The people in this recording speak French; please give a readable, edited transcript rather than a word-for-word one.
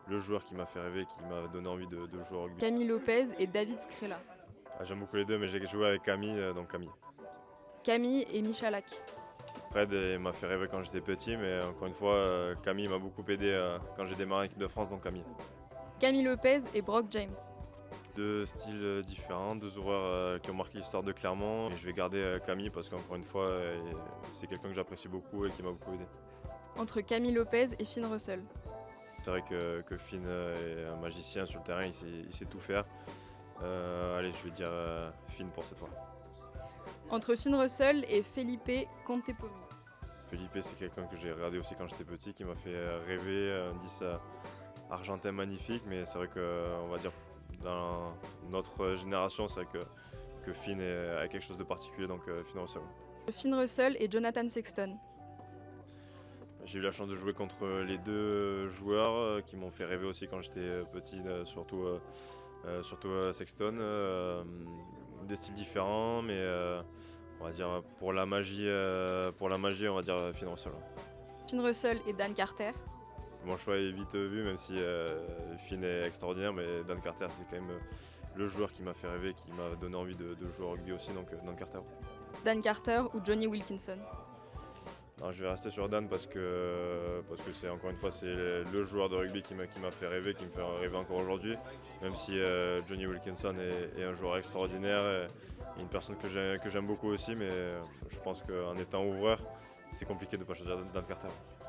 le joueur qui m'a fait rêver, qui m'a donné envie de jouer au rugby. Camille Lopez et David Skrela. J'aime beaucoup les deux, mais j'ai joué avec Camille, donc Camille. Camille et Michalak. Fred m'a fait rêver quand j'étais petit, mais encore une fois, Camille m'a beaucoup aidé quand j'ai démarré en équipe de France, donc Camille. Camille Lopez et Brock James. Deux styles différents, deux joueurs qui ont marqué l'histoire de Clermont. Et je vais garder Camille parce qu'encore une fois, c'est quelqu'un que j'apprécie beaucoup et qui m'a beaucoup aidé. Entre Camille Lopez et Finn Russell. C'est vrai que Finn est un magicien sur le terrain, il sait tout faire. Allez, je vais dire Finn pour cette fois. Entre Finn Russell et Felipe Contepomi. Felipe, c'est quelqu'un que j'ai regardé aussi quand j'étais petit, qui m'a fait rêver, un 10 argentin magnifique, mais c'est vrai qu'on va dire dans notre génération, c'est vrai que Finn a quelque chose de particulier, donc Finn Russell. Finn Russell et Jonathan Sexton. J'ai eu la chance de jouer contre les deux joueurs qui m'ont fait rêver aussi quand j'étais petit, surtout Sexton. Des styles différents, mais on va dire pour la magie, on va dire Finn Russell. Finn Russell et Dan Carter. Mon choix est vite vu, même si Finn est extraordinaire, mais Dan Carter, c'est quand même le joueur qui m'a fait rêver, qui m'a donné envie de jouer au rugby aussi, donc Dan Carter. Dan Carter ou Johnny Wilkinson. Non, je vais rester sur Dan parce que c'est encore une fois c'est le joueur de rugby qui m'a fait rêver, qui me fait rêver encore aujourd'hui. Même si Johnny Wilkinson est un joueur extraordinaire et une personne que j'aime beaucoup aussi, mais je pense qu'en étant ouvreur, c'est compliqué de ne pas choisir Dan Carter.